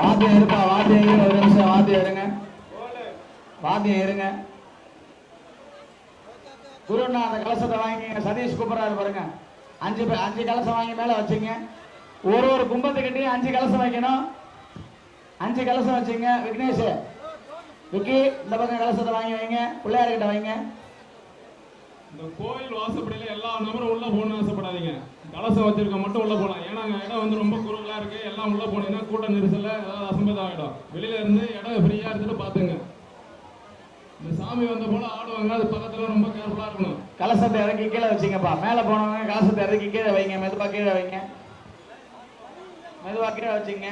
வாத்தியம் இருப்பா, வாத்தியம் இருங்க, ஒரு நிமிஷம் வாத்தியம் இருங்க, வாத்தியம் இருங்க. குருண்ணா அந்த கலசத்தை வாங்கிங்க. சதீஷ் கூப்பிடறாரு பாருங்க. 5 கலசம் வாங்கி மேல வச்சுங்க. ஒரு கும்பத்துக்கிட்டே 5 கலசம் வைக்கணும். 5 கலசம் வச்சுங்க. விக்னேஷ், விக்கி இந்த பக்கம் கலசத்தை வாங்கி வைங்க. பிள்ளையார்கிட்ட வைங்க. இந்த கோயில் வாசப்படியில எல்லா நபரும் உள்ள போகணும்னு ஆசைப்படாதீங்க. கலசம் வச்சிருக்க மட்டும் உள்ள போகலாம். ஏன்னா இடம் வந்து ரொம்ப குறுகலா இருக்கு. எல்லாம் உள்ள போனீங்கன்னா கூட்ட நெரிசல்ல ஏதாவது அசம்பதம் ஆகிடும். வெளியில இருந்து இடம் ஃப்ரீயா இருந்துட்டு பாத்துங்க. இந்த சாமி வந்த போல ஆடுவாங்க. அது பக்கத்துல ரொம்ப கேர்ஃபுல்லா இருக்கணும். கலசத்தை இறக்கி கீழே வச்சுங்கப்பா. மேல போனவங்க கலசத்தை இறக்கி கீழே வைங்க. மெதுவா கீழே வைங்க. மெதுவா கீழே வச்சுங்க.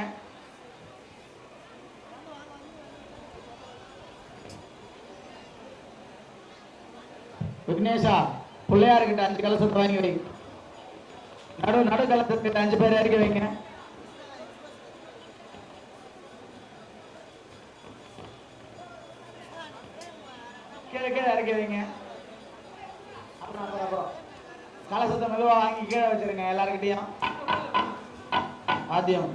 விக்னேஷா, பிள்ளையார்கிட்ட 5 கலசத்தை வாங்கி வை. நடு கலசத்துக்கிட்ட 5 பேர் இறக்கி வைங்க. கீழே இறக்கி வைங்க. அப்புறம் கலசத்தை மெதுவா வாங்கி கீழே வச்சிருங்க. எல்லாருக்கிட்டையும் ஆத்தியம்.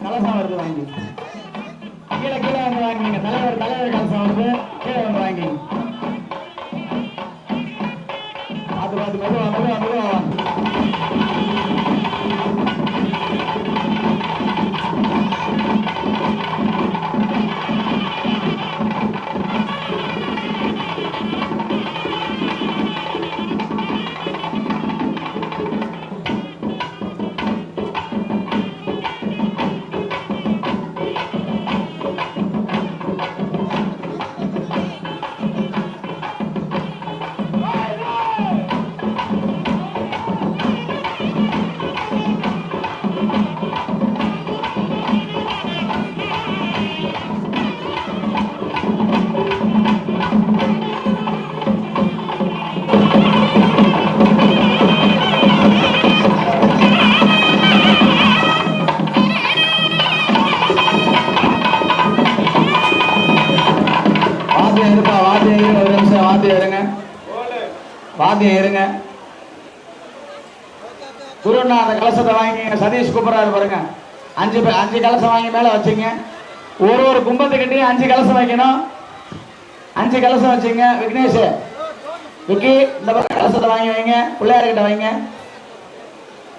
கலசம் வருது வாங்கி கீழே கீழே வந்து வாங்கிங்க. தலைவர் கலசம் வருது, கீழே வந்து வாங்கிங்க. பார்த்து மெதுவா மெதுவா மெதுவா வாத்தியம் இருங்க. குருண்ணா அந்த கலசத்தை வாங்கிங்க. சதீஷ் கூப்பிடுறாரு பாருங்க. அஞ்சு கலசம் வாங்கி மேல வச்சுங்க. ஒரு கும்பத்துக்கிட்டே 5 கலசம் வைக்கணும். 5 கலசம் வச்சுங்க. விக்னேஷ் விக்கி இந்த கலசத்தை வாங்கி வைங்க. பிள்ளையார்கிட்ட வைங்க.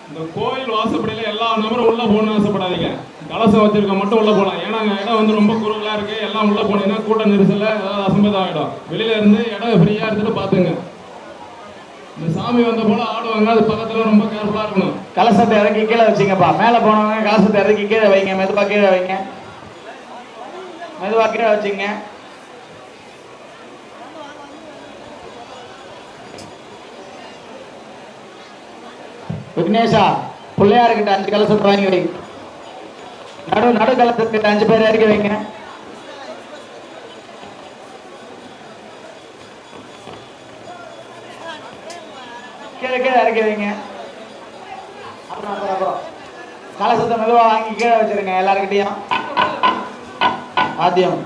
இந்த கோயில் வாசப்படியில எல்லா நபரும் உள்ள போகணும்னு ஆசைப்படாதீங்க. கலசம் வச்சிருக்க மட்டும் உள்ள போகலாம். ஏன்னா இடம் வந்து ரொம்ப குறுகலா இருக்கு. எல்லாம் உள்ள போனீங்கன்னா கூட்ட நெரிசல்ல ஏதாவது அசம்பதம் ஆகிடும். வெளியில இருந்து இடம் ஃப்ரீயா எடுத்துட்டு பாத்துங்க. இந்த சாமி வந்த போல ஆடுவாங்க. அது பக்கத்துல ரொம்ப கேர்ஃபுல்லா இருக்கணும். கலசத்தை இறக்கி கீழே வச்சுங்கப்பா. மேல போனவங்க கலசத்தை இறக்கி கீழே வைங்க. மெதுவா கீழே வைங்க. மெதுவா கீழே வச்சுங்க. விக்னேஷா பிள்ளையார்கிட்ட 5 கலசத்தை வாங்கி வை. நடு கலசத்துக்கிட்ட 5 பேர் இறக்கி வைங்க. கீழே இறக்கி வைங்க. அப்புறம் கலசத்தை மெதுவா வாங்கி கீழே வச்சிருங்க. எல்லாருக்கிட்டையும் ஆத்தியம்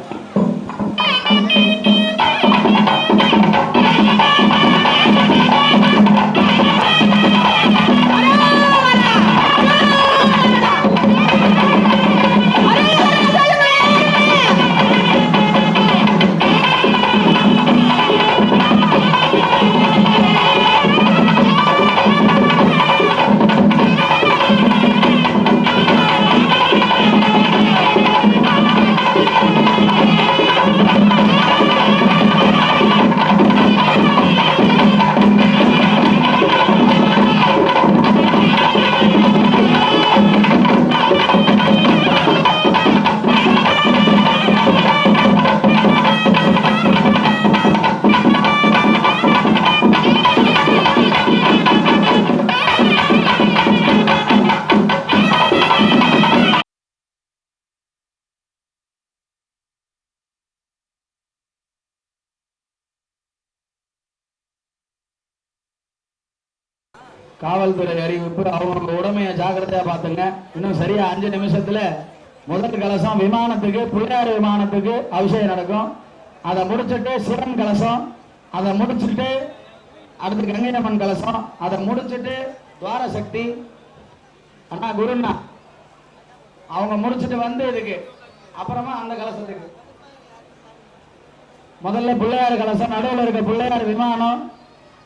காவல்துறை அறிவிப்பு. அவங்க உடமையை ஜாக்கிரதையா பாத்துங்க. இன்னும் சரியா 5 நிமிஷத்துல முதல் கலசம் விமானத்துக்கு, பிள்ளையார் விமானத்துக்கு அபிஷேகம் நடக்கும். அதை முடிச்சுட்டு சிவன் கலசம், அதை முடிச்சுட்டு அடுத்து கங்கையம்மன் கலசம், அதை முடிச்சுட்டு துவார சக்தி அண்ணா குருண்ணா அவங்க முடிச்சுட்டு வந்து இதுக்கு அப்புறமா அந்த கலசத்துக்கு. முதல்ல பிள்ளையார் கலசம், நடுவில் இருக்க பிள்ளையார் விமானம்,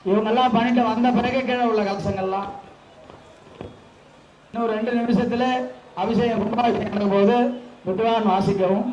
இவங்கெல்லாம் பண்ணிட்டு வந்த பிறகு கீழே உள்ள கலசங்கள்லாம். இன்னும் 2 நிமிஷத்துல அபிஷேகம் கும்பாபிஷேகம் போது விட்டுவான் வாசிக்கவும்.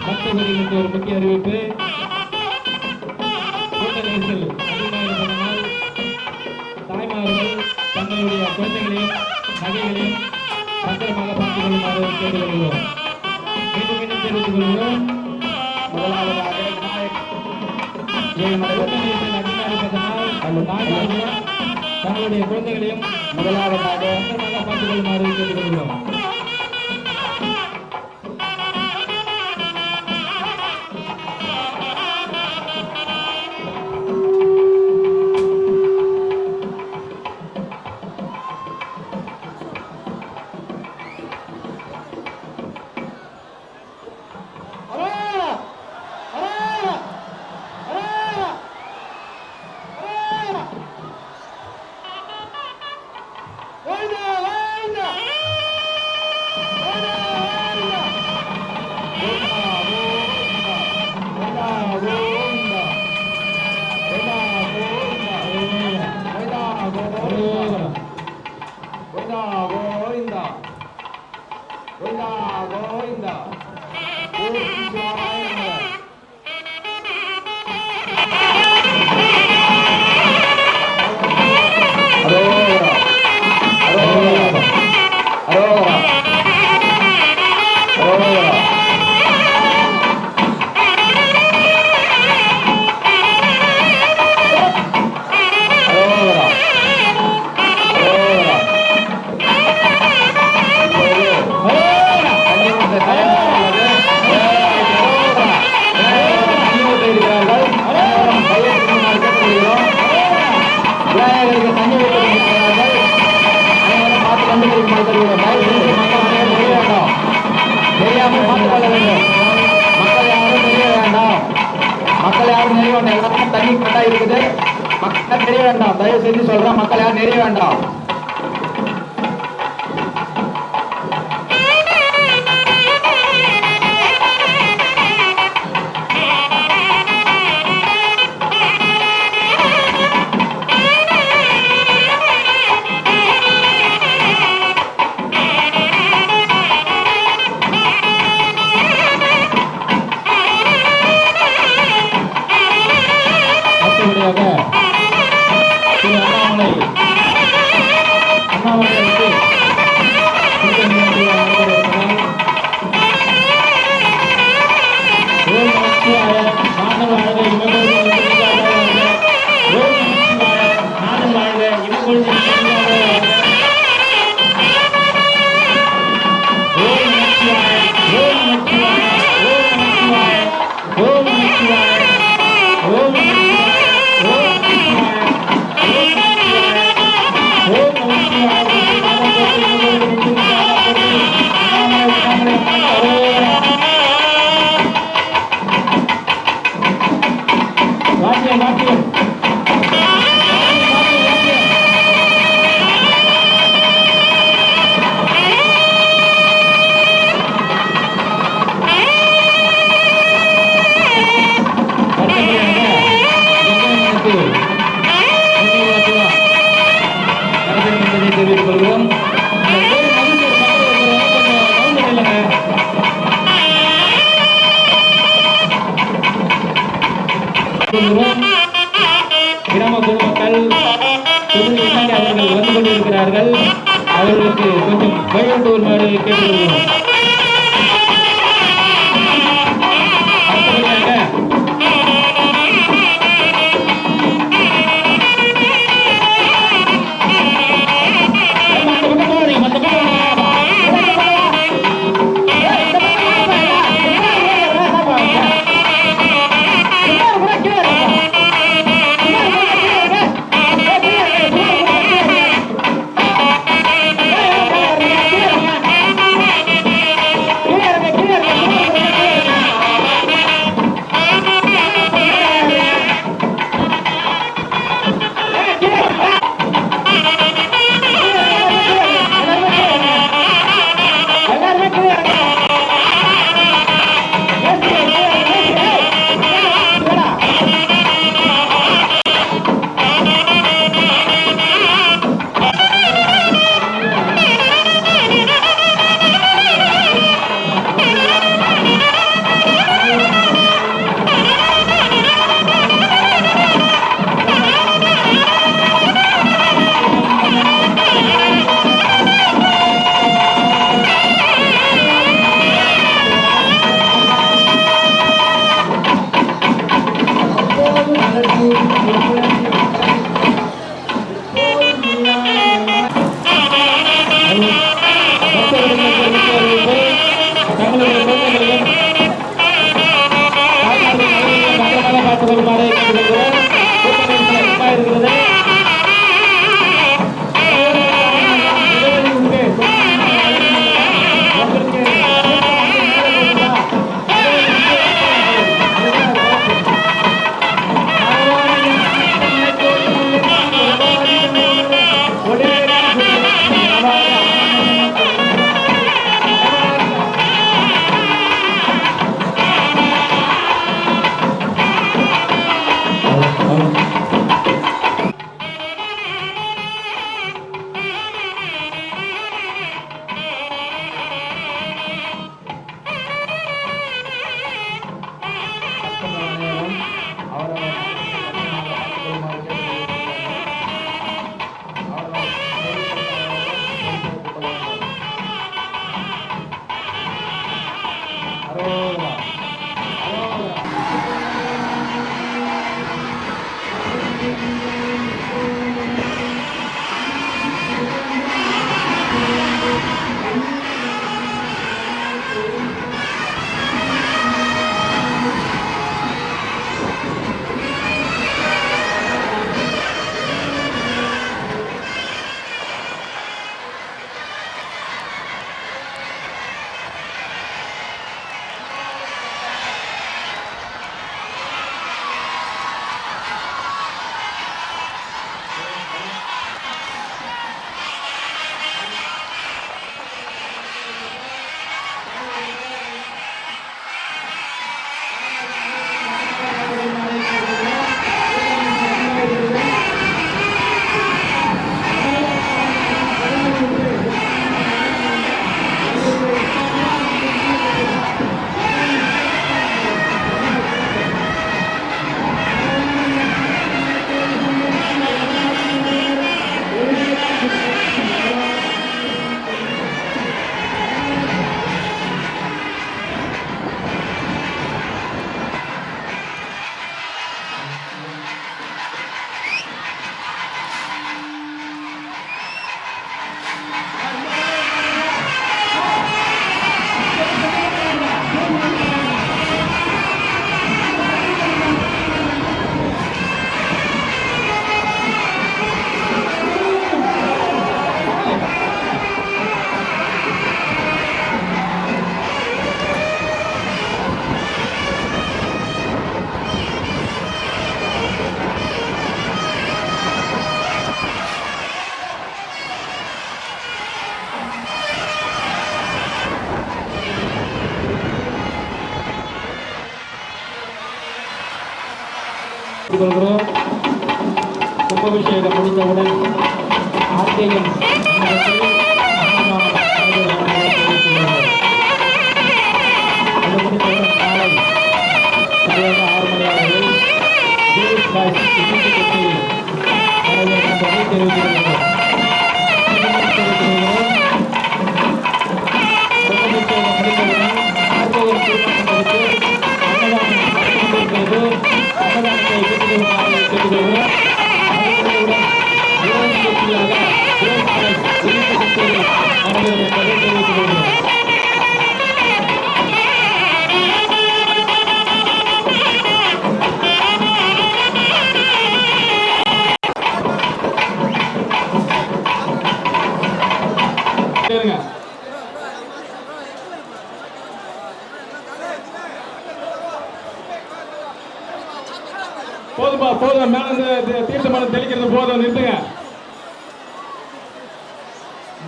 பக்தர்களுக்கு ஒரு முக்கிய அறிவிப்பு. கூட்ட நெரிசல் அதிகமாக இருப்பதனால் தாய்மார்கள் தங்களுடைய குழந்தைகளையும் நகைகளையும் பத்திரமாக பார்த்துக் கொள்ளுமாறு கேட்டுக்கொள்கிறோம். மீண்டும் மீண்டும் தெரிவித்துக் கொள்கிறோம். முதலாவதாக விநாயக் கூட்ட நெரிசல் அதிகமாக இருப்பதனால் தாய்மார்களும் தங்களுடைய குழந்தைகளையும் முதலாவதாக பத்திரமாக பார்த்துக் கொள்ளுமாறு கேட்டுக்கொள்கிறோம். தயவு செஞ்சு சொல்றேன், மக்கள் யாரும் நெறிய வேண்டாம். கிராம பொதுமக்கள் அவர்கள் வந்து கொண்டிருக்கிறார்கள். அவர்களுக்கு கொஞ்சம் வழிவிட்டு வருமாறு கேட்டுக்கொள்கிறோம். கொள்கிறோம். கும்பாபிஷேகம் முடித்தவுடன் ஆர்கேஎம் காலை சரியாக 6 மணி அளவில் தெரிவித்திருக்கிறோம். போதும்பா, போதும். மேல இந்த தீர்த்தமான தெளிக்கிறது போதும், நிறுத்துங்க.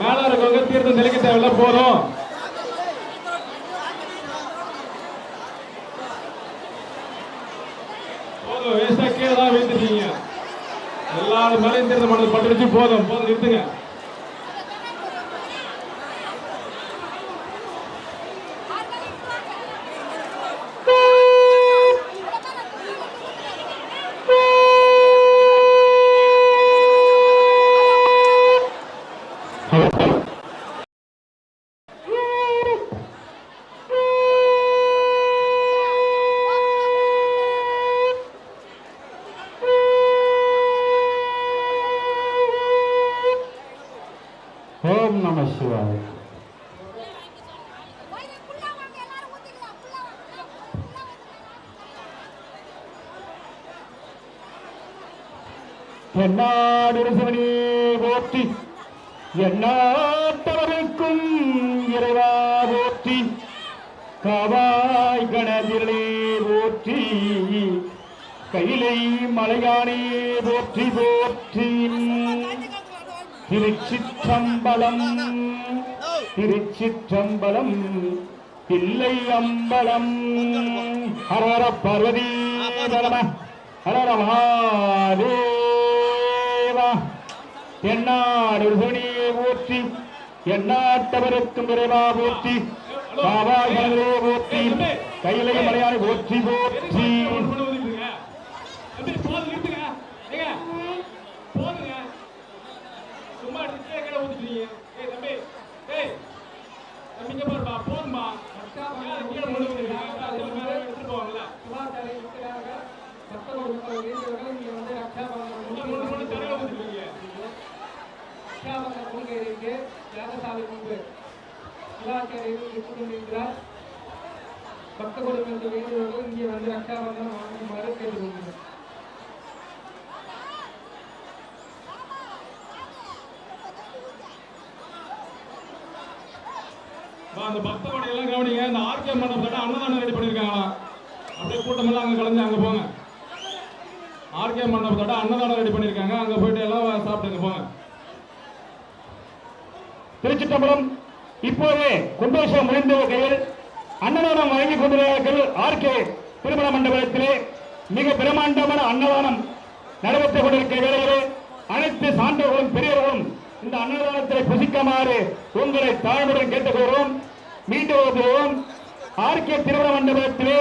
மேல இருக்கவங்க தீர்த்தம் தெளிக்க தேவையில்ல, போதும். போதும், வேஸ்டா கீழே தான் வீழ்த்துட்டீங்க. எல்லாரும் மேலையும் தீர்த்தமானது பட்டுருச்சு, போதும் போதும், நிறுத்துங்க. ஓம் நம சிவாய. என்னாடு சிவனே போற்றி, எந்நாட்டவருக்கும் இறைவா போற்றி, காவாய் கணதிரளே போற்றி, கையிலை மலையானே போற்றி போற்றி. திருச்சிற்றம்பலம் திருச்சிற்றம்பலம் தில்லை அம்பலம். ஹரஹர பார்வதி நம ஹரஹர மகாதேவா. எந்நாடு சிவனே போற்றி, எந்நாட்டவருக்கும் இறைவா போற்றி, காவாய் கணதிரளே போற்றி, கையிலை மலையானே போற்றி போற்றி. பக்த கொடுக்கின்ற வேண்டுகோள் இங்கே வந்து ரக்ஷாபந்தனம் வாங்குமாறு கேட்டுக்கொள்கிறேன். அந்த பக்த கொடை எல்லாம் கவனிங்க. இந்த ஆர்கே மண்டபத்தோட அன்னதானம் ரெடி பண்ணிருக்காங்களா? அப்படியே கூட்டம் எல்லாம் அங்க கலந்து அங்க போங்க. ஆர்கே மண்டபத்தோட அன்னதானம் ரெடி பண்ணிருக்காங்க, அங்க போயிட்டு எல்லாம் சாப்பிட்டுங்க போங்க. திருச்சிற்றம்பலம். இப்போது கும்பாபிஷேகம் முடிந்த கையில் அன்னதானம் வழங்கிக் கொண்டிருக்கிறார்கள். ஆர்கே திருமண மண்டபத்திலே மிக பிரமாண்டமான அன்னதானம் நடைபெற்றுக் கொண்டிருக்கிற வேளையிலே அனைத்து சான்றோர்களும் பெரியவர்களும் இந்த அன்னதானத்தை புசிக்குமாறு உங்களை தாழ்வுடன் கேட்டுக்கொள்கிறோம். மீண்டும் வருகிறோம். ஆர்கே திருமண மண்டபத்திலே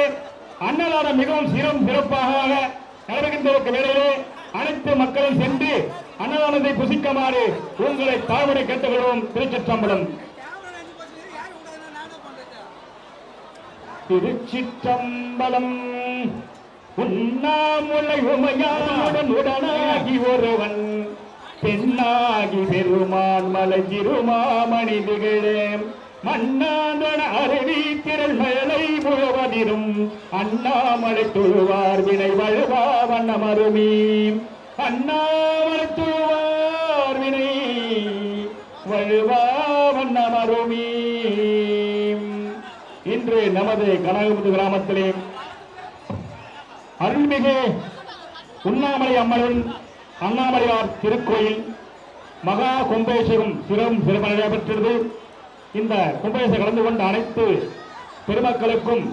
அன்னதானம் மிகவும் சிறப்பாக நடைபெறுகின்ற வேளையிலே அனைத்து மக்களும் சென்று அன்னதானத்தை புசிக்குமாறு உங்களை தாழ்வுடன் கேட்டுக்கொள்கிறோம். திருச்சிற்றம்பலம். திருச்சிற்றம்பலம். உண்ணாமுலை உமையானுடன் உடனாகி ஒருவன் பெண்ணாகி பெருமான் மலை திருமாமணி திகழே மன்னாந்தன அருவி திரள் மேலை முழுவதிரும் அண்ணாமலை தொழுவார் வினை வழுவா வண்ணமருமீ. அண்ணாமலை தொழுவார் வினை வழுவா வண்ணமருமீ. இன்று நமது கனகமுத்து கிராமத்திலே அருள்மிகு உண்ணாமலை அம்மன் அண்ணாமலையார் திருக்கோயில் மகா கும்பாபிஷேகம் சிறப்பு நடைபெற்றது. இந்த கும்பாபிஷேகம் கலந்து கொண்ட அனைத்து பெருமக்களுக்கும்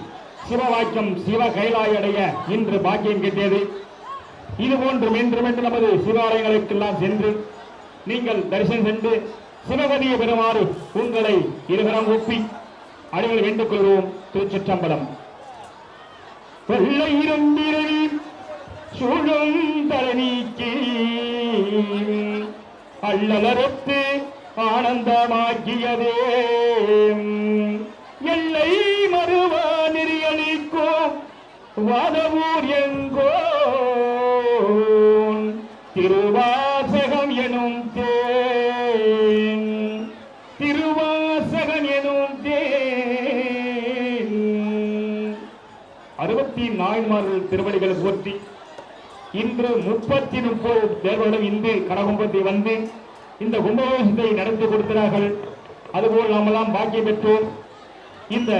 சிவ வாக்கியம் சிவ கைலாய அடைய இன்று பாக்கியம் கிட்டியது. இது போன்று மீண்டும் என்று நமது சிவாலயங்களுக்கெல்லாம் சென்று நீங்கள் தரிசனம் சென்று சிவகதியை பெறுமாறு உங்களை இருவரம் ஒப்பி அடிகள் வேண்டுக் கொள்வோம். திருச்சிற்றம்பலம். வெள்ளை இருந்திரவி சூழும் தரணீக்கி அள்ளலறுத்து ஆனந்தமாக்கியதே எல்லை மறுவ நெறியளிக்கும் வாதவூர் எங்கோ திருவாசகம் எனும் தேன் திருவாசகம் எனும் தேன் 64 திருவடிகள் போற்றி இன்று 30 தேவர்களும் இந்து கடகும்பத்தை வந்து இந்த கும்பாபிஷேகத்தை நடத்தி கொடுக்கிறார்கள். அதுபோல் நாமெல்லாம் பாக்கியம் பெற்றோம். இந்த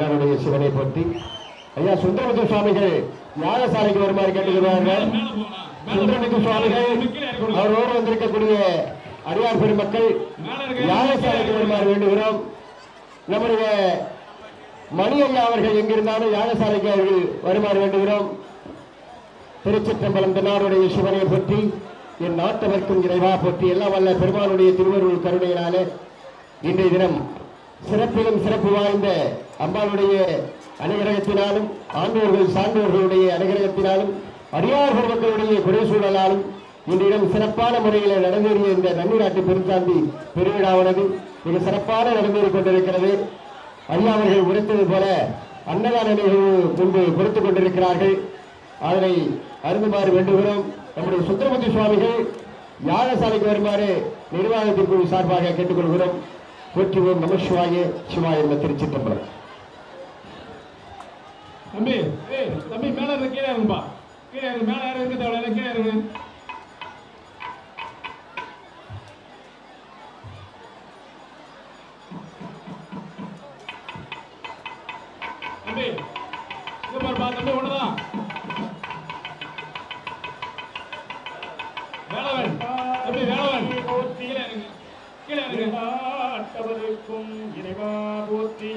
என்னுடைய சிவனை பற்றி ஐயா சுந்தரமுத்து சுவாமிகள் யாகசாலைக்கு வருமாறு கேட்டுக்கிறார்கள். சுந்தரமுத்து சுவாமிகள் அவரோடு வந்திருக்கக்கூடிய அடியார் பெருமக்கள் யாகசாலைக்கு வருமாறு வேண்டுகிறோம். நம்முடைய மணி ஐயா அவர்கள் எங்கிருந்தாலும் யாகசாலைக்கு அவர்கள் வருமாறு வேண்டுகிறோம். திருச்சிற்றம்பலம் தென்னாருடைய சிவனை பற்றி என் நாட்டவர்க்கும் இறைவா போற்றி எல்லாம் வல்ல பெருமானுடைய திருவருள் கருணையினாலே இன்றைய தினம் சிறப்பிலும் சிறப்பு வாய்ந்த அம்பாளுடைய அனுகிரகத்தினாலும் ஆண்டோர்கள் சான்றோர்களுடைய அனுகிரகத்தினாலும் அடியார் மக்களுடைய குறை சூழலாலும் இன்றையிடம் சிறப்பான முறையில் நடந்தேறிய இந்த நன்னீராட்டு பெருந்தாந்தி பெருவிழாவானது மிக சிறப்பான நடந்தேறிக் கொண்டிருக்கிறது. ஐயா அவர்கள் உரைத்தது போல அன்னதான நிகழ்வு முன்பு கொடுத்துக் கொண்டிருக்கிறார்கள். அதனை அருந்துமாறு வேண்டுகிறோம். நம்முடைய சுந்தரமுத்து சுவாமிகள் யாகசாலைக்கு வருமாறு நிர்வாகத்தின் குழு சார்பாக கேட்டுக்கொள்கிறோம். போற்றுவோம் நம சிவாய சிவாய என்ற திருச்சிற்றம்பலம். தம்பி தம்பி மேல இருந்து கீழே இருங்கப்பா. கீழே இருக்கு மேல யாரும் இருக்க தேவையில்ல. கீழே இருங்க. தம்பி இங்க பாருப்பா. தம்பி ஒண்ணுதான் வேளவன். தம்பி வேளவன் கீழே இருங்க. கீழே இருங்க. ஆட்டவருக்கும் இறைவா போற்றி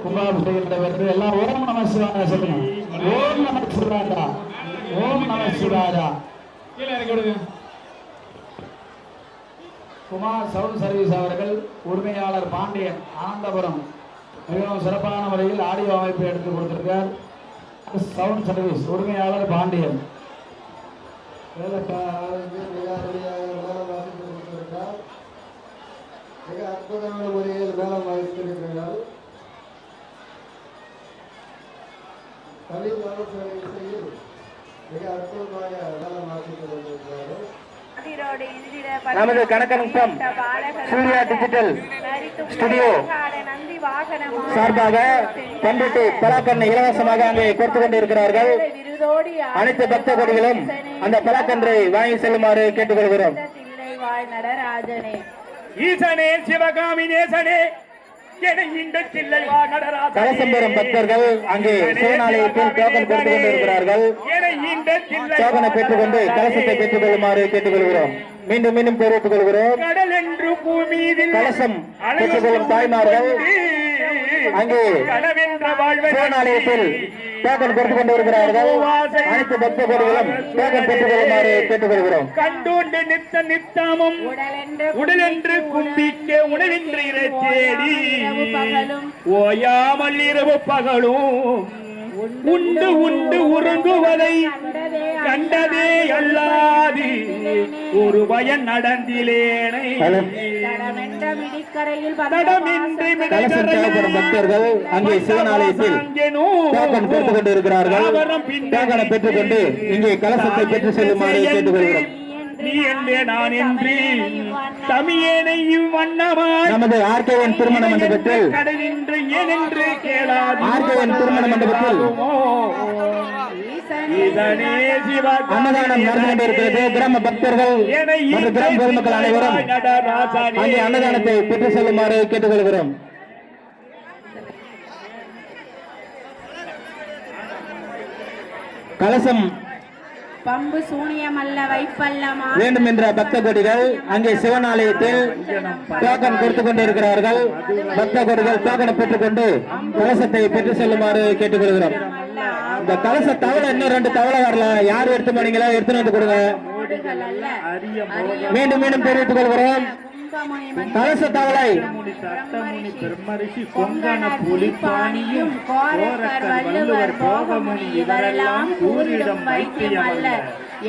கும்பாபிஷேகத்தில் எல்லாம் ஓம் நம சிவாய சொல்லுங்க. ஓம் நம சிவாயா ஓம் நம சிவாயா. கீழே இறக்கி விடுங்க. குமார் சவுண்ட் சர்வீஸ் அவர்கள் உரிமையாளர் பாண்டியன் ஆனந்தபுரம் மிகவும் சிறப்பான முறையில் ஆடியோ அமைப்பு எடுத்து கொடுத்திருக்கார். சவுண்ட் சர்வீஸ் உரிமையாளர் பாண்டியன் மிக அற்புதமான முறையில் மேலம் வாய்த்திருக்கிறார்கள். தமிழ் மருத்துவ இசையில் மிக அற்புதமாக மேலம் வாசித்துக் கொண்டிருக்கிறார்கள். நமது கணக்கனுக்கம் சூர்யா டிஜிட்டல் ஸ்டுடியோ சார்பாக பண்ருட்டி பலாக்கண்ணை இலவசமாக அங்கே கொடுத்து கொண்டிருக்கிறார்கள். அனைத்து பக்த கொடிகளும் அந்த பலாக்கன்றை வாங்கி செல்லுமாறு கேட்டுக்கொள்கிறோம். ஈசனே சிவகாமி நேசனே கலசம்பரம் பக்தர்கள் அங்கே சிவனாலயத்தில் டோக்கன் கொடுத்து கொண்டிருக்கிறார்கள். டோக்கனை பெற்றுக்கொண்டு கலசத்தை பெற்றுக் கொள்ளுமாறு கேட்டுக்கொள்கிறோம். மீண்டும் மீண்டும் தெரிவித்துக் கொள்கிறோம். கலசம் பெற்றுக்கொள்ளும் தாய்மார்கள் அங்கே சிவனாலயத்தில் டோக்கன் கொடுத்து கொண்டிருக்கிறார்கள். அனைத்து பக்த கோடிகளும் டோக்கன் பெற்றுக் கொள்ளுமாறு கேட்டுக்கொள்கிறோம். கண்டுண்டு நித்த நித்தமும் உடலென்று கும்பிக்க உணவின்றி தேடி ஓயாமல் இரவு பகலும் உண்டு உண்டு உறங்குவதை கண்டதே அல்லாது ஒரு பயன் நடந்திலேனை. பக்தர்கள் அங்கே சிவனாலயத்தில் டோக்கன் கொடுத்துக் கொண்டிருக்கிறார்கள். டோக்கனை பெற்றுக்கொண்டு இங்கே கலசத்தை பெற்று செல்லுமாறு கேட்டுக்கொள்கிறோம். நீ என்றே நான் என்று தமியேனை இவ்வண்ணமாய் நமது ஆர்கேவன் திருமண மண்டபத்தில் ஆர்கேவன் திருமண மண்டபத்தில் அன்னதானம் நடந்து கொண்டிருக்கிறது. கிராம பக்தர்கள் மற்றும் கிராம பொதுமக்கள் அனைவரும் அங்கே அன்னதானத்தை பெற்று செல்லுமாறு கேட்டுக்கொள்கிறோம். கலசம் பம்பு சூனியம் அல்ல வைப்பல்ல வேண்டும் என்ற பக்த கொடிகள் அங்கே சிவன் ஆலயத்தில் டோக்கன் கொடுத்து கொண்டிருக்கிறார்கள். பக்த கொடிகள் டோக்கனை பெற்றுக்கொண்டு கலசத்தை பெற்று செல்லுமாறு கேட்டுக்கொள்கிறோம். இந்த கலச தவளை இன்னும் 2 தவளை வரல. யார் எடுத்து போனீங்களோ எடுத்துன்னு வந்து கொடுங்க. மீண்டும் மீண்டும் தெரிவித்துக் கொள்கிறோம். கலச தவளை கொங்கண புலிப்பாணியும் கோரக்கர் வள்ளுவர் போகமுனி இவரெல்லாம் கூறிடும் வைத்தியம் அல்ல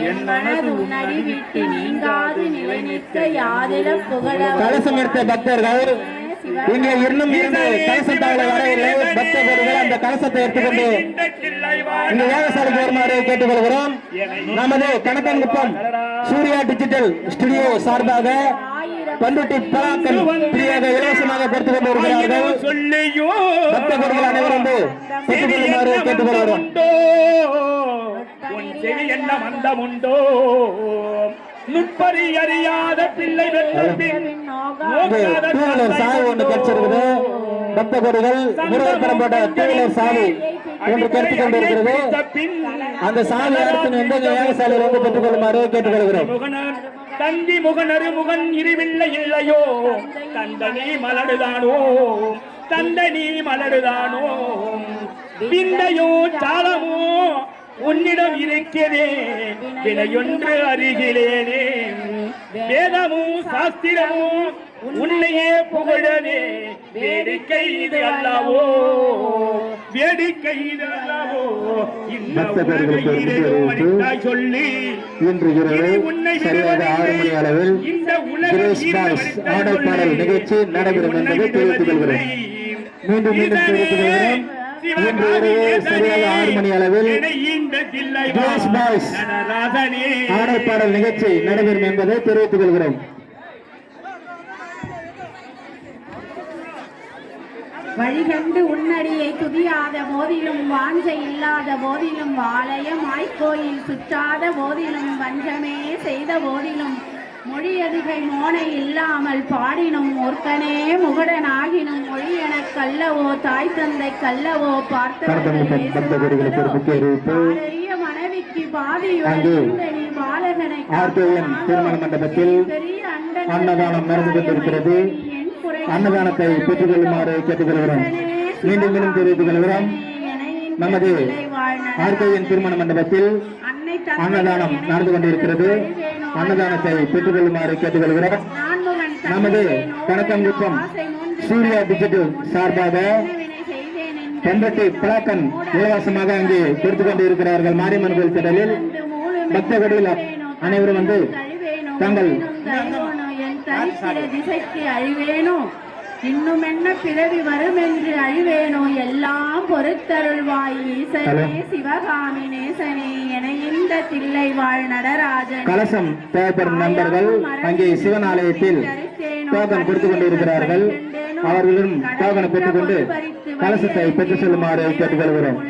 என் மனது உன்னடி விட்டு நீங்காது நிலை நிற்க யாதில புகழ. கலசம் எடுத்த பக்தர்கள் இங்கே இன்னும் 2 கலச தவளை வரையில்லை. பக்தர்கள் அந்த கலசத்தை எடுத்துக்கொண்டு இங்க யாகசாலைக்கு வருமாறு கேட்டுக்கொள்கிறோம். நமது கணக்கன்குப்பம் சூர்யா டிஜிட்டல் ஸ்டுடியோ சார்பாக பண்ருட்டி பலாக்கல் ஃப்ரீயாக இலவசமாக கொடுத்துக் கொண்டு வருகிறார்கள். பக்தர்கள் அனைவரும் பெற்றுக் கொள்ளுமாறு கேட்டுக்கொள்கிறோம். என்ன மந்தமுண்டோ நுட்பறி அறியாத பிள்ளை சாவி ஒன்று கிடைச்சிருக்குது. பக்த கொடிகள் முருகர் பரம்போட டூவீலர் சாவி ஒன்று கருத்துக் கொண்டிருக்கிறது. அந்த சாவி அடுத்து வந்து ஏகசாலையில் வந்து பெற்றுக் கொள்ளுமாறு கேட்டுக்கொள்கிறோம். தந்தி முகனரு முகன் இருவில்லை இல்லையோ தந்தனி மலடுதானோ தந்தனி மலடுதானோ பிந்தையோ சாலமோ உன்னிடம் இருக்கிறே வினையொன்று அறிகிறேனே வேதமும் சாஸ்திரமும் உன்னையே புகழனே வேடிக்கை இது அல்லவோ வேடிக்கை இது அல்லவோ சொல்லி இன்று இரவு சரியாக 6 மணி அளவில் கிரேஸ் பாய்ஸ் ஆடல் பாடல் நிகழ்ச்சி நடைபெறும் என்பதை தெரிவித்துக் கொள்கிறேன். மீண்டும் மீண்டும் தெரிவித்துக் கொள்கிறேன். இன்று இரவு சரியாக 6 மணி அளவில் கிரேஸ் பாய்ஸ் ஆடல் பாடல் நிகழ்ச்சி நடைபெறும் என்பதை தெரிவித்துக் கொள்கிறோம். வழிகண்டு உன்னடியை துதியாத போதிலும் வாஞ்சை இல்லாத போதிலும் ஆலயம் ஆய்கோயில் சுற்றாத போதிலும் வஞ்சமே செய்த போதிலும் மொழியதுகை மோனை இல்லாமல் பாடினும் ஒர்க்கனே முகடனாகினும் மொழி எனக் கல்லவோ தாய் தந்தை கல்லவோ பார்த்தவர்கள் மனைவிக்கு பாதியுடன் பாலகனை திருமண மண்டபத்தில் அன்னதானம் நடந்து கொண்டிருக்கிறது. அன்னதானத்தை பெற்றுக் கொள்ளுமாறு கேட்டுக்கொள்கிறோம். மீண்டும் மீண்டும் தெரிவித்துக் கொள்கிறோம். நமது ஆர்கேஎன் திருமண மண்டபத்தில் அன்னதானம் நடந்து கொண்டிருக்கிறது. அன்னதானத்தை பெற்றுக் கொள்ளுமாறு கேட்டுக்கொள்கிறோம். நமது கணக்கன்குப்பம் சூர்யா டிஜிட்டல் சார்பாக பண்ருட்டி பலாக்கன் இலவசமாக அங்கே கொடுத்துக் கொண்டு இருக்கிறார்கள். மாரியம்மன் கோயில் திடலில் பக்தர்கள் அனைவரும் வந்து தங்கள் திசைக்கு அழிவேனோ இன்னும் என்ன பிறவி வரும் என்று அழிவேனோ எல்லாம் பொறுத்தருள்வாய் ஈசனே சிவகாமி நேசனே என இந்த தில்லை வாழ் நடராஜன். கலசம் தேவைப்படும் நண்பர்கள் அங்கே சிவன் ஆலயத்தில் டோக்கன் கொடுத்துக் கொண்டிருக்கிறார்கள். அவர்களும் டோக்கனை பெற்றுக்கொண்டு கலசத்தை பெற்றுச் செல்லுமாறு கேட்டுக்கொள்கிறோம்.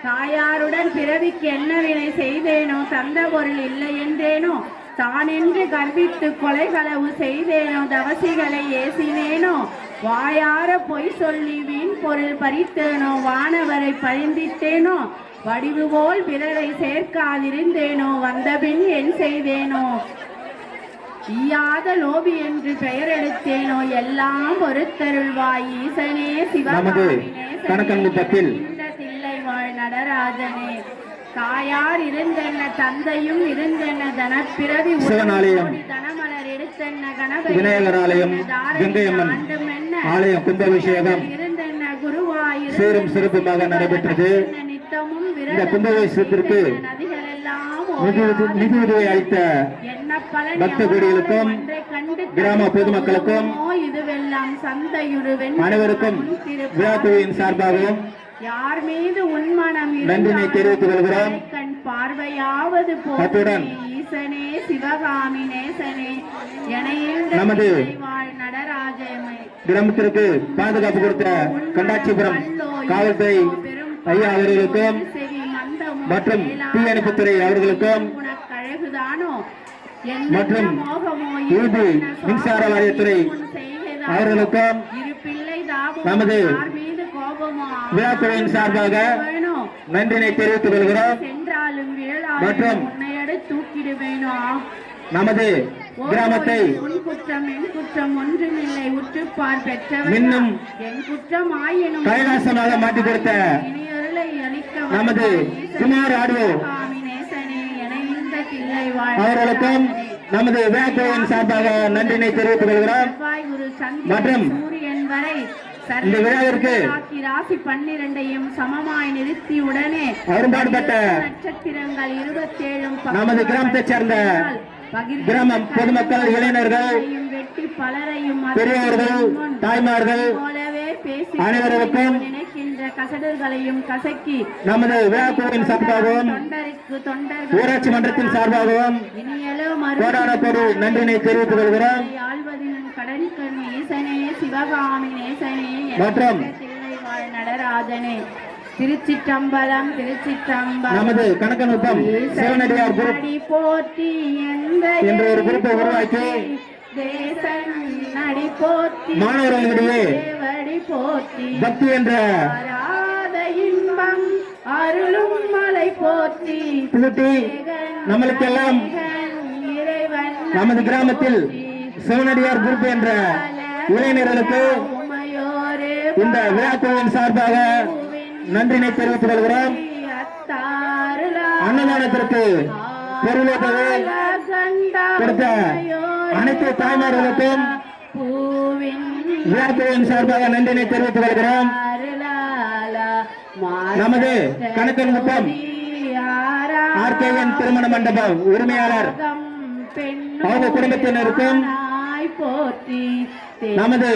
தாயாருடன் பிறவிக்கு என்ன வினை செய்தேனோ தந்த பொருள் இல்லை என்றேனோ தான் என்று கற்பித்து கொலைகளவு செய்தேனோ தவசிகளை ஏசினேனோ வாயார பொய் சொல்லி வீண் பொருள் பறித்தேனோ வானவரை பழிந்திட்டேனோ வடிவு போல் பிறரை சேர்க்காதிருந்தேனோ வந்தபின் என் செய்தேனோ ஈயாத லோபி என்று பெயர் எடுத்தேனோ எல்லாம் பொறுத்தருள்வாய் ஈசனே சிவகாமி தில்லை வாழ் நடராஜனே. தாயார் இருந்தென்ன தந்தையும் இருந்தென்ன தனப்பிறவி தனமலர் எடுத்தென்ன கணபதி விநாயகர் ஆலயம் கங்கையம்மன் ஆலயம் கும்பாபிஷேகம் இருந்தென்ன குருவாய் சீரும் சிறப்புமாக நடைபெற்றது. இந்த கும்பாபிஷேகத்திற்கு நிதியுதவி அளித்த பக்த கோடிகளுக்கும் கிராம பொதுமக்களுக்கும் அனைவருக்கும் விழாக்குழுவின் சார்பாகவும் யார் மீது உன்மனம் நன்றினை தெரிவித்துக் கொள்கிறோம். கண் பார்வையாவது போதுடன் ஈசனே சிவகாமி நேசனே நமது நடராஜமே கிராமத்திற்கு பாதுகாப்பு கொடுத்த கண்டாட்சிபுரம் காவல்துறை ஐயா அவர்களுக்கும் மற்றும் தீயணைப்புத்துறை அவர்களுக்கும் மற்றும் மின்சார வாரியத்துறை அவர்களுக்கும் நமது விழாக்குழுவின் சார்பாக நன்றினை தெரிவித்துக் கொள்கிறோம். சென்றாலும் மற்றும் விழலாலும் உன்னையடு தூக்கிடுவேனோ நமது கிராமத்தை உன் குற்றம் என் குற்றம் ஒன்றுமில்லை உற்றுப்பார் பெற்றவர் இன்னும் என் குற்றம் ஆயினும் கைலாசமாக மாற்றி கொடுத்த இனியருளை அளிக்க நமது குமார் ஆடு நேசனே என இந்த கிள்ளை அவர்களுக்கும் நமது விழாக்குழுவின் சார்பாக நன்றினை தெரிவித்துக் கொள்கிறோம். குரு மற்றும் சந்திரன் சூரியன் வரை இந்த விழாவிற்கு ராசி 12ஐயும் சமமாய் நிறுத்தி உடனே அரும்பாடுபட்ட நட்சத்திரங்கள் 27 நமது கிராமத்தைச் சேர்ந்த கிராம பொதுமக்கள், இளைஞர்கள், வெட்டி பலரையும் பெரியவர்கள், தாய்மார்கள் போலவே பேசி அனைவருக்கும் நினைக்கின்ற கசடர்களையும் கசக்கி நமது விழாக்குழுவின் சார்பாகவும் ஊராட்சி மன்றத்தின் சார்பாகவும் கோடான கோடி நன்றினை தெரிவித்துக் கொள்கிறோம். கடன்கண் ஈசனே சிவகாமி நேசனே மற்றும் நடராஜனே திருச்சிற்றம்பலம் திருச்சிற்றம்பலம் நமது கணக்கனுப்பம் சிவனடியார் குரூப் போற்றி என்ற ஒரு குரூப்பை உருவாக்கி தேசன் நடி போற்றி மாணவர்களிடையே போற்றி பக்தி என்ற இன்பம் அருளும் மலை போற்றி புகட்டி நம்மளுக்கெல்லாம் இறைவன் நமது கிராமத்தில் சிவனடியார் குரூப் என்ற இளைஞர்களுக்கு இந்த விழாக்குழுவின் சார்பாக நன்றினை தெரிவித்துக் கொள்கிறோம். அன்னதானத்திற்கு பொருளுதவி கொடுத்த அனைத்து தாய்மார்களுக்கும் விழாக்குழுவின் சார்பாக நன்றினை தெரிவித்துக் கொள்கிறோம். நமது கணக்கன்குப்பம் ஆர்கேஎன் திருமண மண்டபம் உரிமையாளர் அவங்க குடும்பத்தினருக்கும் நமது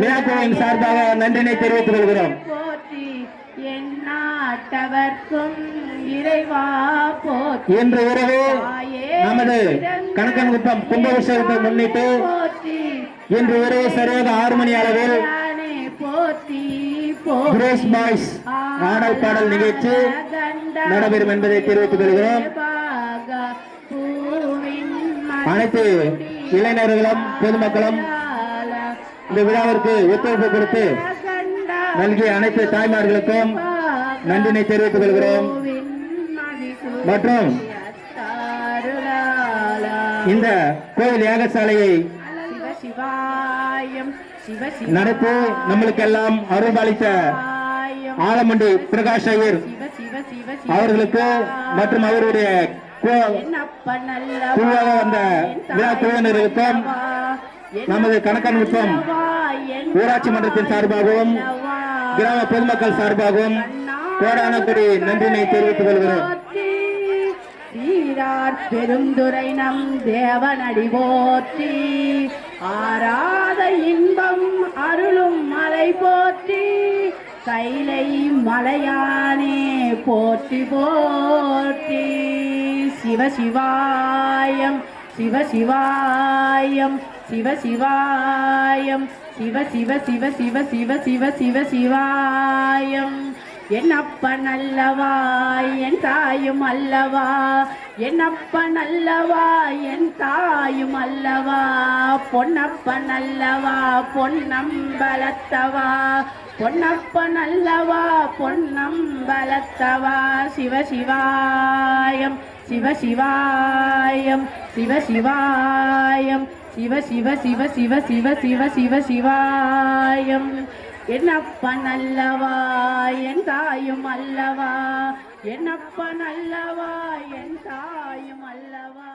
விழாக்குழுவின் சார்பாக நன்றினை தெரிவித்துக் கொள்கிறோம். இன்று இரவு நமது கணக்கன்குப்பம் கும்பாபிஷேகத்தை முன்னிட்டு இன்று இரவு சரியாக 6 மணி அளவில் கிரேஸ் பாய்ஸ் ஆடல் பாடல் நிகழ்ச்சி நடைபெறும் என்பதை தெரிவித்துக் கொள்கிறோம். அனைத்து இளைஞர்களும் பொதுமக்களும் இந்த விழாவிற்கு ஒத்துழைப்பு கொடுத்து நல்கிய அனைத்து தாய்மார்களுக்கும் நன்றினை தெரிவித்துக் கொள்கிறோம். மற்றும் இந்த கோவில் யாகசாலையை நடத்தி நம்மளுக்கெல்லாம் அருள்பாலித்த ஆலமண்டி பிரகாஷ் ஐயர் அவர்களுக்கு மற்றும் அவருடைய குழுவாக வந்த விழா குழுவினர்களுக்கும் நமது கணக்கன்குப்பம் ஊராட்சி மன்றத்தின் சார்பாகவும் கிராம பொதுமக்கள் சார்பாகவும் கோடான கோடி நன்றினை தெரிவித்துக் கொள்கிறோம். பெருந்துரை நம் தேவனடி போற்றி ஆராத இன்பம் அருளும் மலை போற்றி கைலை மலையானே போற்றி போற்றி சிவசிவாயம் சிவசிவாயம் சிவசிவாயம் சிவ சிவ சிவ சிவ சிவ சிவ சிவ சிவாயம் என்னப்பன் அல்லவா என் தாயும் அல்லவா என்னப்பன் அல்லவா என் தாயும் அல்லவா பொன்னப்பன் அல்லவா பொன்னம்பலத்தவா பொன்னப்பன் அல்லவா பொன்னம்பலத்தவா சிவசிவாயம் சிவசிவாயம் சிவசிவாயம் சிவ சிவ சிவ சிவ சிவ சிவ சிவ சிவாயம் என்னப்பன் அல்லவா என் தாயும் அல்லவா என்னப்பன் அல்லவா என் தாயும் அல்லவா.